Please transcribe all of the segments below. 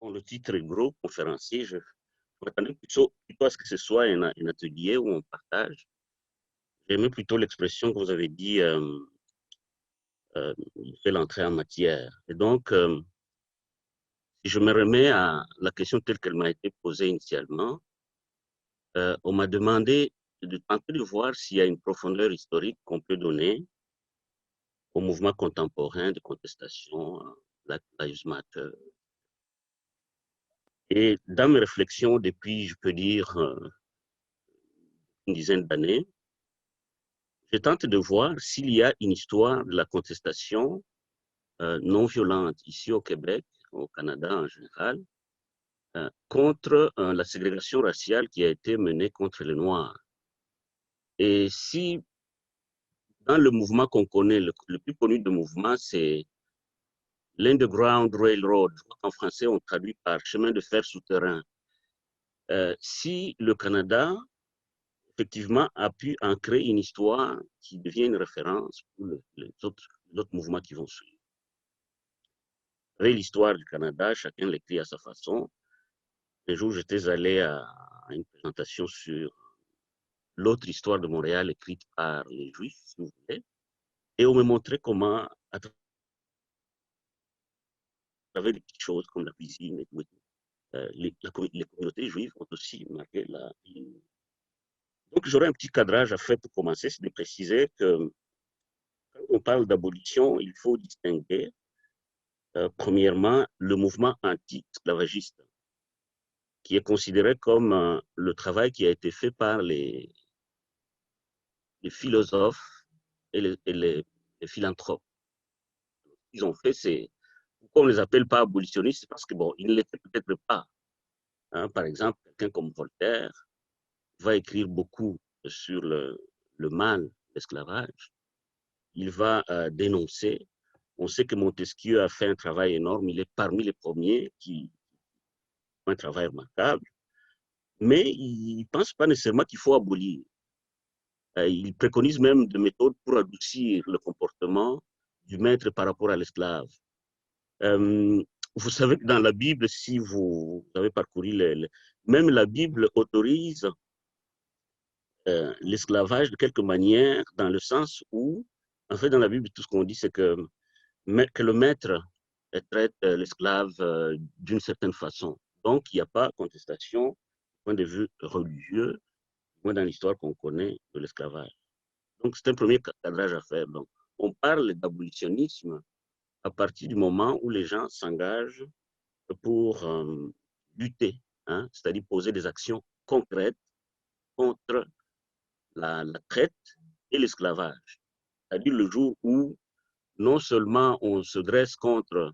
Bon, le titre est gros, conférencier. Je m'attendais plutôt à ce que ce soit un atelier où on partage. J'aimais plutôt l'expression que vous avez dit, il fait l'entrée en matière. Et donc, si je me remets à la question telle qu'elle m'a été posée initialement, on m'a demandé de tenter de voir s'il y a une profondeur historique qu'on peut donner au mouvement contemporain de contestation, Black Lives Matter. Et dans mes réflexions depuis, je peux dire, une dizaine d'années, je tente de voir s'il y a une histoire de la contestation non violente ici au Québec, au Canada en général, contre la ségrégation raciale qui a été menée contre les Noirs. Et si dans le mouvement qu'on connaît, le plus connu de mouvement, c'est l'Underground Railroad, en français on traduit par chemin de fer souterrain. Si le Canada, effectivement, a pu en créer une histoire qui devient une référence pour les autres mouvements qui vont suivre. L'histoire du Canada, chacun l'écrit à sa façon. Un jour, j'étais allé à une présentation sur l'autre histoire de Montréal écrite par les Juifs, si vous voulez, et on me montrait comment, à travers des petites choses comme la cuisine et tout, les communautés juives ont aussi marqué la ligne. Donc, j'aurais un petit cadrage à faire pour commencer, c'est de préciser que quand on parle d'abolition, il faut distinguer, premièrement, le mouvement anti-esclavagiste, qui est considéré comme le travail qui a été fait par les philosophes et les philanthropes. Ils ont fait, c'est pourquoi on ne les appelle pas abolitionnistes, parce que bon, ils ne l'étaient peut-être pas. Hein. Par exemple, quelqu'un comme Voltaire va écrire beaucoup sur le mal de l'esclavage. Il va dénoncer. On sait que Montesquieu a fait un travail énorme. Il est parmi les premiers qui font un travail remarquable. Mais il ne pense pas nécessairement qu'il faut abolir. Il préconise même des méthodes pour adoucir le comportement du maître par rapport à l'esclave. Vous savez que dans la Bible, si vous avez parcouru, même la Bible autorise l'esclavage de quelque manière, dans le sens où, en fait, dans la Bible, tout ce qu'on dit, c'est que le maître traite l'esclave d'une certaine façon. Donc, il n'y a pas contestation, du point de vue religieux, moins dans l'histoire qu'on connaît de l'esclavage. Donc, c'est un premier cadrage à faire. Donc, on parle d'abolitionnisme à partir du moment où les gens s'engagent pour lutter, hein, c'est-à-dire poser des actions concrètes contre la traite et l'esclavage. C'est-à-dire le jour où non seulement on se dresse contre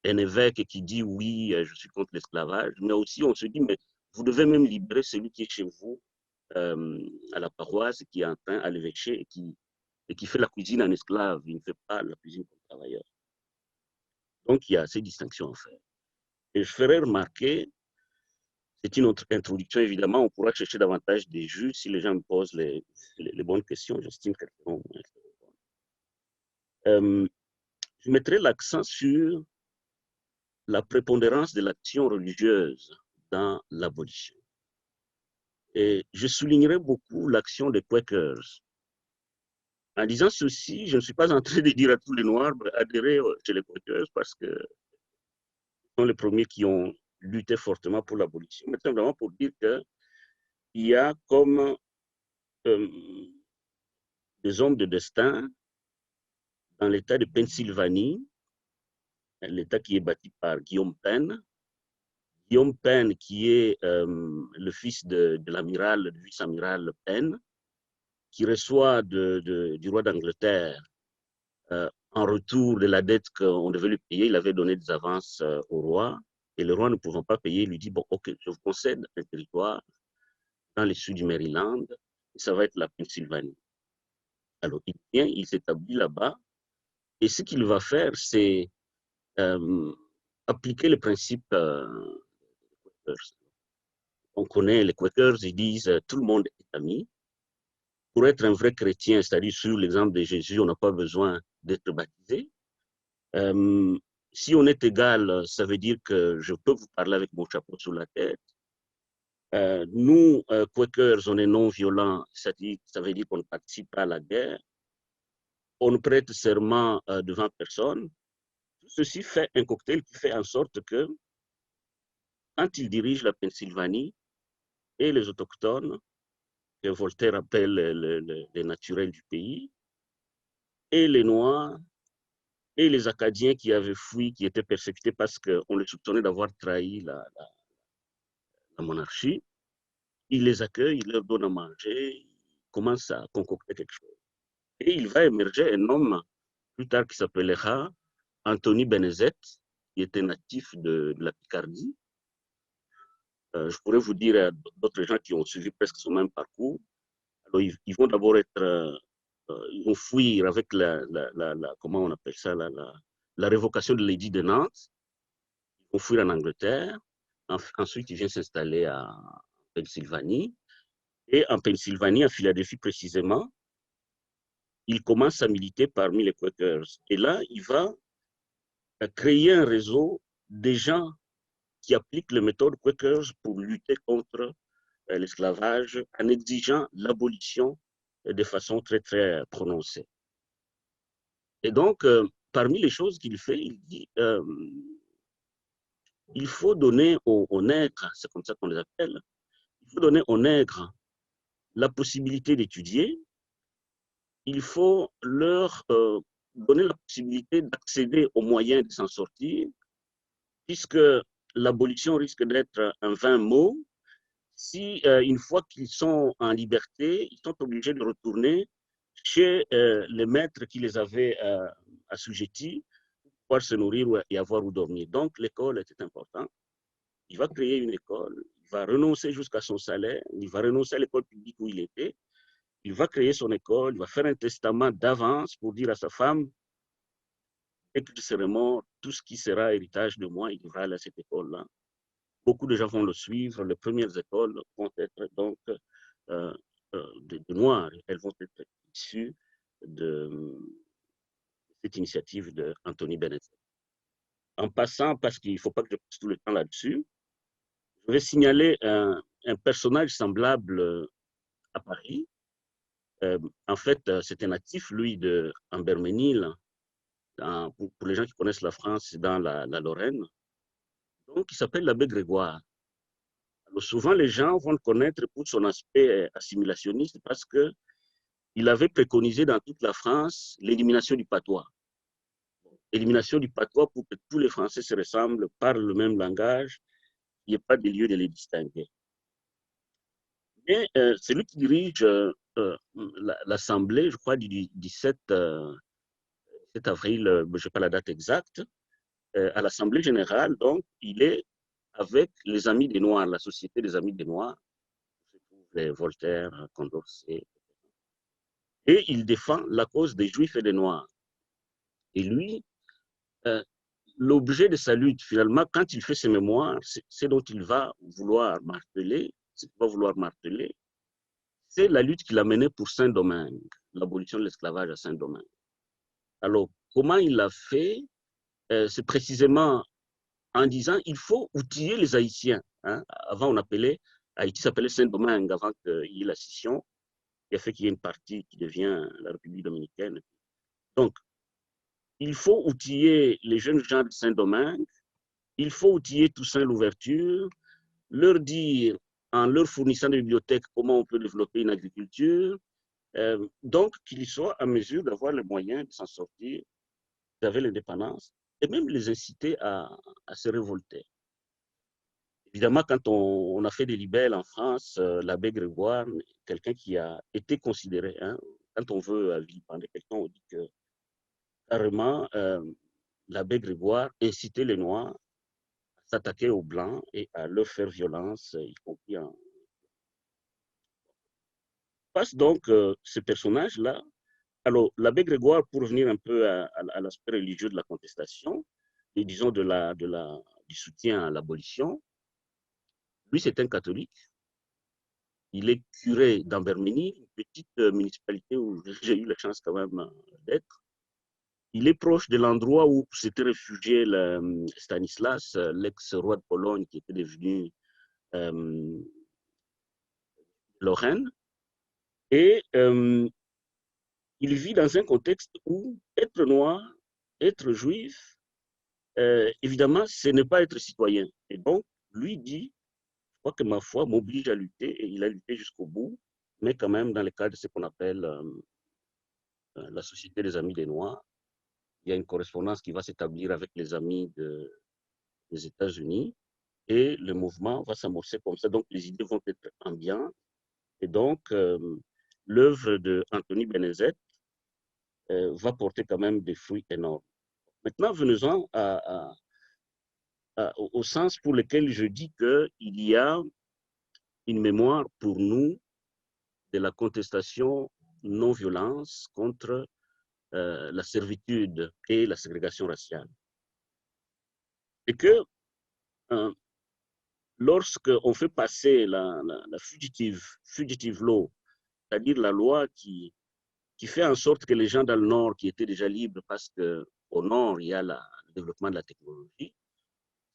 un évêque qui dit oui, je suis contre l'esclavage, mais aussi on se dit, mais vous devez même libérer celui qui est chez vous à la paroisse, qui est en train à l'évêché et qui fait la cuisine en esclave, il ne fait pas la cuisine comme travailleur. Donc il y a ces distinctions à faire. Et je ferai remarquer, c'est une autre introduction, évidemment, on pourra chercher davantage des jus si les gens me posent les bonnes questions, j'estime qu'elles seront. Je mettrai l'accent sur la prépondérance de l'action religieuse dans l'abolition. Et je soulignerai beaucoup l'action des Quakers. En disant ceci, je ne suis pas en train de dire à tous les Noirs adhérez chez les Quakers parce que ce sont les premiers qui ont lutté fortement pour l'abolition, mais simplement pour dire qu'il y a comme des hommes de destin dans l'État de Pennsylvanie, l'État qui est bâti par Guillaume Penn. Guillaume Penn, qui est le fils de l'amiral, du vice-amiral Penn, qui reçoit du roi d'Angleterre, en retour de la dette qu'on devait lui payer, il avait donné des avances au roi, et le roi ne pouvant pas payer, lui dit, bon, ok, je vous concède un territoire dans les sud du Maryland, et ça va être la Pennsylvanie. Alors, il vient, il s'établit là-bas, et ce qu'il va faire, c'est appliquer le principe on connaît les Quakers, ils disent tout le monde est ami. Pour être un vrai chrétien, c'est-à-dire sur l'exemple de Jésus, on n'a pas besoin d'être baptisé. si on est égal, ça veut dire que je peux vous parler avec mon chapeau sur la tête. Nous, Quakers, on est non-violents, ça veut dire qu'on ne participe pas à la guerre. On ne prête serment devant personne. Tout ceci fait un cocktail qui fait en sorte que, quand il dirige la Pennsylvanie et les autochtones, que Voltaire appelle les naturels du pays, et les Noirs, et les Acadiens qui avaient fui, qui étaient persécutés parce qu'on les soupçonnait d'avoir trahi la monarchie, il les accueille, il leur donne à manger, il commence à concocter quelque chose. Et il va émerger un homme, plus tard, qui s'appellera Anthony Benezet, qui était natif de la Picardie. Je pourrais vous dire d'autres gens qui ont suivi presque son même parcours. Alors, ils vont d'abord être, ils vont fuir avec comment on appelle ça, la révocation de l'édit de Nantes. Ils vont fuir en Angleterre. Ensuite, ils viennent s'installer à Pennsylvanie. Et en Pennsylvanie, à Philadelphie précisément, il commence à militer parmi les Quakers. Et là, il va créer un réseau des gens qui appliquent les méthodes Quakers pour lutter contre l'esclavage en exigeant l'abolition de façon très, très prononcée. Et donc, parmi les choses qu'il fait, il dit il faut donner aux nègres, c'est comme ça qu'on les appelle, il faut donner aux nègres la possibilité d'étudier, il faut leur donner la possibilité d'accéder aux moyens de s'en sortir, puisque l'abolition risque d'être un vain mot si, une fois qu'ils sont en liberté, ils sont obligés de retourner chez les maîtres qui les avaient assujettis pour pouvoir se nourrir et avoir où dormir. Donc, l'école était importante. Il va créer une école, il va renoncer jusqu'à son salaire, il va renoncer à l'école publique où il était, il va créer son école, il va faire un testament d'avance pour dire à sa femme, dès que je serai mort, tout ce qui sera héritage de moi, il devra aller à cette école-là. Beaucoup de gens vont le suivre. Les premières écoles vont être donc de Noirs. Elles vont être issues de cette initiative d'Anthony Bennett. En passant, parce qu'il ne faut pas que je passe tout le temps là-dessus, je vais signaler un personnage semblable à Paris. En fait, c'est un natif, lui, de Amberménil. Pour les gens qui connaissent la France, c'est dans la Lorraine. Donc, il s'appelle l'abbé Grégoire. Alors, souvent, les gens vont le connaître pour son aspect assimilationniste parce qu'il avait préconisé dans toute la France l'élimination du patois. Élimination du patois pour que tous les Français se ressemblent, parlent le même langage, il n'y ait pas de lieu de les distinguer. Mais c'est lui qui dirige l'Assemblée, je crois, du 17 avril, je n'ai pas la date exacte, à l'Assemblée générale. Donc, il est avec les Amis des Noirs, la Société des Amis des Noirs, Voltaire, Condorcet, et il défend la cause des Juifs et des Noirs. Et lui, l'objet de sa lutte, finalement, quand il fait ses mémoires, c'est dont il va vouloir marteler, c'est la lutte qu'il a menée pour Saint-Domingue, l'abolition de l'esclavage à Saint-Domingue. Alors, comment il l'a fait? C'est précisément en disant il faut outiller les Haïtiens. Hein. Avant, on appelait, Haïti s'appelait Saint-Domingue avant qu'il y ait la scission, qui a fait qu'il y ait une partie qui devient la République dominicaine. Donc, il faut outiller les jeunes gens de Saint-Domingue, il faut outiller Toussaint Louverture, leur dire, en leur fournissant des bibliothèques, comment on peut développer une agriculture, donc qu'ils soient à mesure d'avoir les moyens de s'en sortir avec l'indépendance, et même les inciter à se révolter. Évidemment, quand on a fait des libelles en France, l'abbé Grégoire, quelqu'un qui a été considéré, hein, quand on veut vilipender quelqu'un, on dit que carrément, l'abbé Grégoire incitait les Noirs à s'attaquer aux Blancs et à leur faire violence, y compris en... Passe donc ce personnage-là. Alors, l'abbé Grégoire, pour revenir un peu à l'aspect religieux de la contestation, et disons du soutien à l'abolition, lui, c'est un catholique. Il est curé d'Amberménil, une petite municipalité où j'ai eu la chance quand même d'être. il est proche de l'endroit où s'était réfugié Stanislas, l'ex-roi de Pologne qui était devenu Lorraine. Et il vit dans un contexte où être noir, être juif, évidemment, ce n'est pas être citoyen. Et donc, lui dit, je crois que ma foi m'oblige à lutter, et il a lutté jusqu'au bout, mais quand même dans le cadre de ce qu'on appelle la Société des Amis des Noirs. Il y a une correspondance qui va s'établir avec les amis des États-Unis, et le mouvement va s'amorcer comme ça. Donc, les idées vont être ambiantes. Et donc, l'œuvre d'Anthony Benezet va porter quand même des fruits énormes. Maintenant, venons-en au sens pour lequel je dis qu'il y a une mémoire pour nous de la contestation non-violence contre la servitude et la ségrégation raciale. Et que lorsqu'on fait passer la fugitive law, c'est-à-dire la loi qui fait en sorte que les gens dans le Nord qui étaient déjà libres, parce qu'au Nord, il y a le développement de la technologie,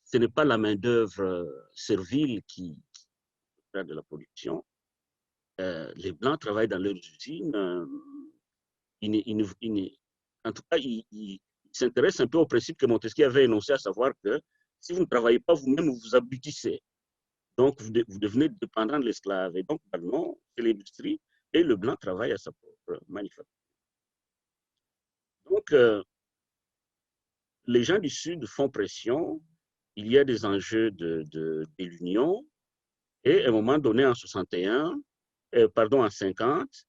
ce n'est pas la main-d'œuvre servile qui fait de la production. Les Blancs travaillent dans leurs usines. En tout cas, ils s'intéressent un peu au principe que Montesquieu avait énoncé, à savoir que si vous ne travaillez pas vous-même, vous vous abrutissez. Donc, vous devenez dépendant de l'esclave. Et donc, non, c'est l'industrie et le Blanc travaille à sa propre manufacture. Donc, les gens du Sud font pression. Il y a des enjeux de l'Union. Et à un moment donné, en 61, pardon, en 50,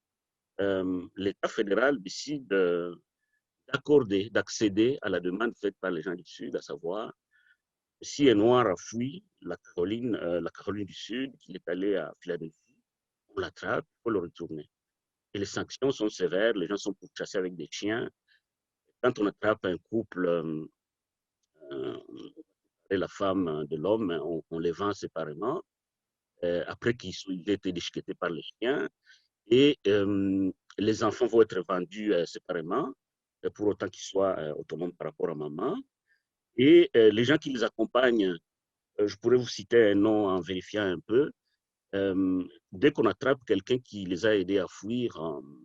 l'État fédéral décide d'accorder, d'accéder à la demande faite par les gens du Sud, à savoir, si un Noir a fui la Caroline du Sud, qu'il est allé à Philadelphie, on l'attrape, il faut le retourner. Et les sanctions sont sévères, les gens sont pourchassés avec des chiens. Quand on attrape un couple et la femme de l'homme, on les vend séparément, après qu'ils aient été déchiquetés par les chiens. Et les enfants vont être vendus séparément, pour autant qu'ils soient autonomes par rapport à maman. Et les gens qui les accompagnent, je pourrais vous citer un nom en vérifiant un peu. Dès qu'on attrape quelqu'un qui les a aidés à fuir,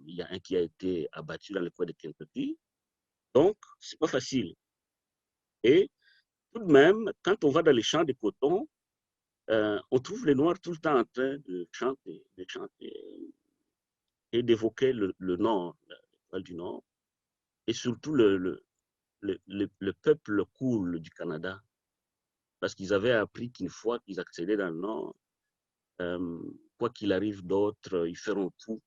il y a un qui a été abattu dans le coin de Kentucky. Donc, c'est pas facile. Et tout de même, quand on va dans les champs de coton, on trouve les Noirs tout le temps en train de chanter et d'évoquer le Nord, l'étoile du Nord, et surtout le peuple cool du Canada. Parce qu'ils avaient appris qu'une fois qu'ils accédaient dans le Nord, quoi qu'il arrive d'autre, ils feront tout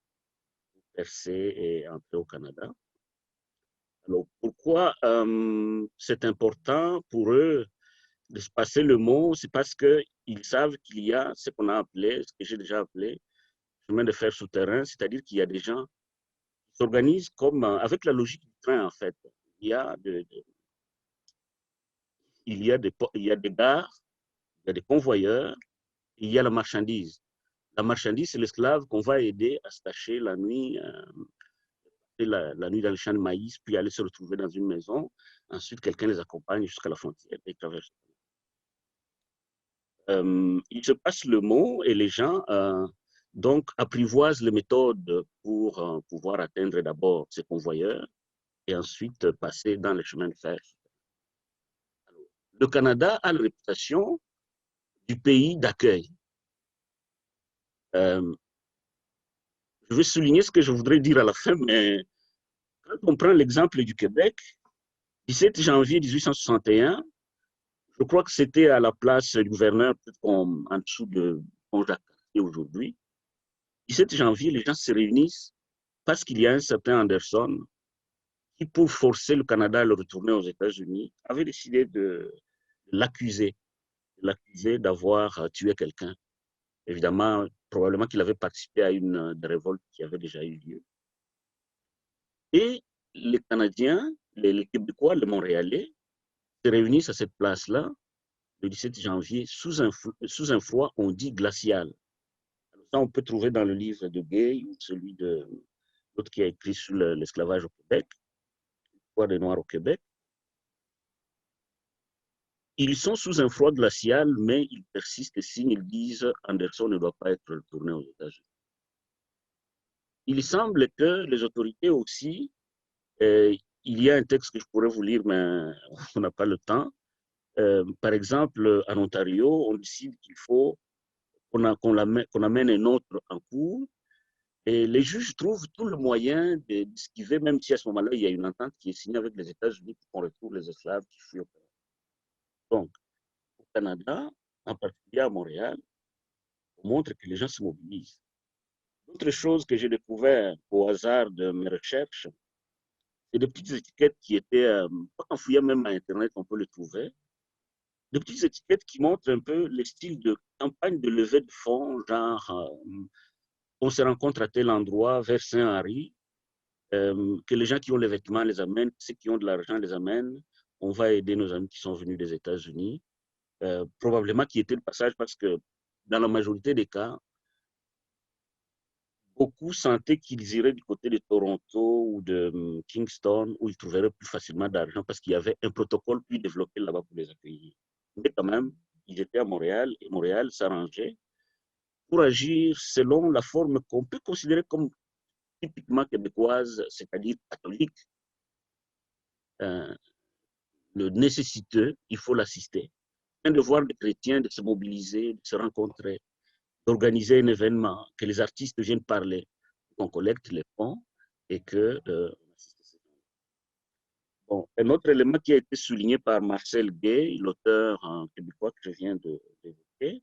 pour percer et entrer au Canada. Alors, pourquoi c'est important pour eux de se passer le mot? C'est parce qu'ils savent qu'il y a ce qu'on a appelé, ce que j'ai déjà appelé, chemin de fer souterrain, c'est-à-dire qu'il y a des gens qui s'organisent comme avec la logique du train, en fait. Il y a, il y a des gares, il y a des convoyeurs, et il y a la marchandise. La marchandise, c'est l'esclave qu'on va aider à se cacher la nuit, la nuit dans le champ de maïs, puis aller se retrouver dans une maison. Ensuite, quelqu'un les accompagne jusqu'à la frontière et traverse. Il se passe le mot et les gens donc apprivoisent les méthodes pour pouvoir atteindre d'abord ces convoyeurs et ensuite passer dans les chemins de fer. Alors, le Canada a la réputation du pays d'accueil. Je vais souligner ce que je voudrais dire à la fin, mais quand on prend l'exemple du Québec, 17 janvier 1861, je crois que c'était à la place du gouverneur, peut-être en dessous de Pont-Jacques aujourd'hui. 17 janvier, les gens se réunissent parce qu'il y a un certain Anderson qui, pour forcer le Canada à le retourner aux États-Unis, avait décidé de l'accuser d'avoir tué quelqu'un. Évidemment, probablement qu'il avait participé à une révolte qui avait déjà eu lieu. Et les Canadiens, les Québécois, les Montréalais, se réunissent à cette place-là le 17 janvier sous un froid, on dit glacial. Alors ça, on peut trouver dans le livre de Gay ou celui de l'autre qui a écrit sur l'esclavage au Québec. l'histoire des Noirs au Québec. Ils sont sous un froid glacial, mais ils persistent et signent, ils disent Anderson ne doit pas être retourné aux États-Unis. Il semble que les autorités aussi, il y a un texte que je pourrais vous lire, mais on n'a pas le temps. Par exemple, en Ontario, on décide qu'il faut qu'on amène un autre en cours. Et les juges trouvent tout le moyen d'esquiver, même si à ce moment-là, il y a une entente qui est signée avec les États-Unis pour qu'on retrouve les esclaves qui fuient au Canada. Donc, au Canada, en particulier à Montréal, on montre que les gens se mobilisent. Autre chose que j'ai découvert au hasard de mes recherches, c'est des petites étiquettes qui étaient, en fouillant même à Internet, on peut les trouver, des petites étiquettes qui montrent un peu les styles de campagne de levée de fonds, genre, on se rencontre à tel endroit, vers Saint-Henri, que les gens qui ont les vêtements les amènent, ceux qui ont de l'argent les amènent. On va aider nos amis qui sont venus des États-Unis, probablement qui étaient le passage parce que dans la majorité des cas, beaucoup sentaient qu'ils iraient du côté de Toronto ou de Kingston où ils trouveraient plus facilement d'argent parce qu'il y avait un protocole plus développé là-bas pour les accueillir. Mais quand même, ils étaient à Montréal et Montréal s'arrangeait pour agir selon la forme qu'on peut considérer comme typiquement québécoise, c'est-à-dire catholique. Euh, le nécessiteux, il faut l'assister. Un devoir des chrétiens de se mobiliser, de se rencontrer, d'organiser un événement, que les artistes viennent parler, qu'on collecte les fonds et que bon, un autre élément qui a été souligné par Marcel Gay, l'auteur québécois que je viens d'évoquer,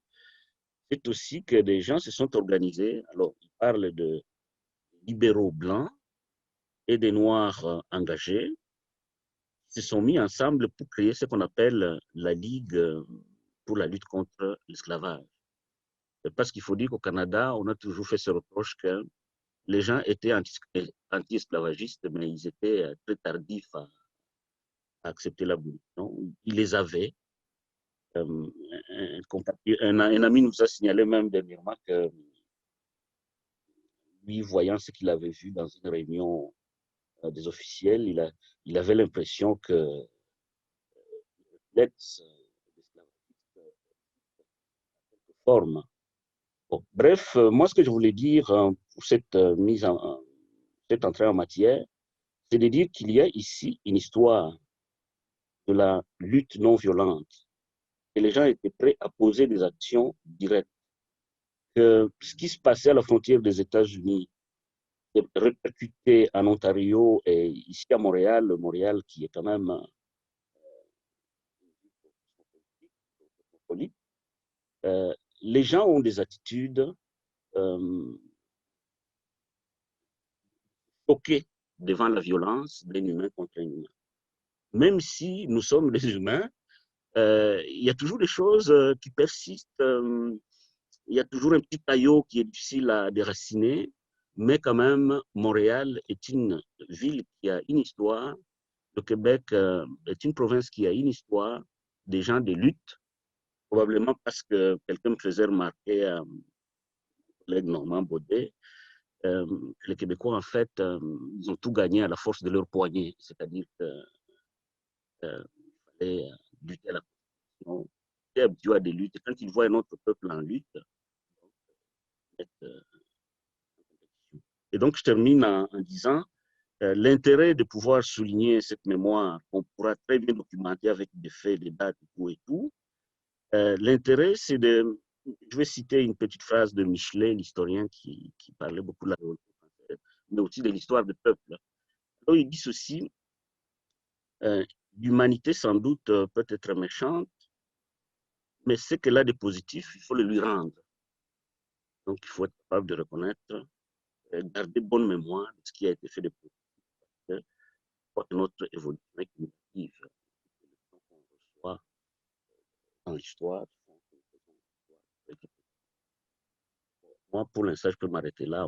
c'est aussi que des gens se sont organisés. Alors, il parle de libéraux blancs et des noirs engagés, se sont mis ensemble pour créer ce qu'on appelle la Ligue pour la lutte contre l'esclavage. Parce qu'il faut dire qu'au Canada, on a toujours fait ce reproche que les gens étaient anti-esclavagistes, mais ils étaient très tardifs à accepter l'abolition. Ils les avaient. Un ami nous a signalé même dernièrement que lui, voyant ce qu'il avait vu dans une réunion des officiels, il avait l'impression que l'ex-esclavagiste forme. Bon, bref, moi, ce que je voulais dire pour cette cette entrée en matière, c'est de dire qu'il y a ici une histoire de la lutte non violente. Et les gens étaient prêts à poser des actions directes. Que ce qui se passait à la frontière des États-Unis est répercuté en Ontario et ici à Montréal, Montréal qui est quand même cosmopolite. Les gens ont des attitudes euh, choquées devant la violence d'un humain contre un humain. Même si nous sommes des humains, il y a toujours des choses qui persistent. Il y a toujours un petit taillot qui est difficile à déraciner, mais quand même, Montréal est une ville qui a une histoire. Le Québec est une province qui a une histoire, des gens de lutte, probablement parce que quelqu'un me faisait remarquer, mon collègue Normand Baudet, que les Québécois, en fait, ils ont tout gagné à la force de leur poignet, c'est-à-dire qu'il fallait lutter à la constitution, ils étaient habitués à des luttes. Et quand ils voient un autre peuple en lutte, et donc je termine en disant l'intérêt de pouvoir souligner cette mémoire qu'on pourra très bien documenter avec des faits, des dates et tout. L'intérêt, c'est de... Je vais citer une petite phrase de Michelet, l'historien qui parlait beaucoup de la Révolution française, mais aussi de l'histoire des peuples. Alors, il dit ceci, l'humanité sans doute peut être méchante, mais ce qu'elle a de positif, il faut le lui rendre. Donc, il faut être capable de reconnaître, garder bonne mémoire de ce qui a été fait de positif, pour notre évolution cognitive qu'on reçoit dans l'histoire. Moi, pour l'instant, je peux m'arrêter là.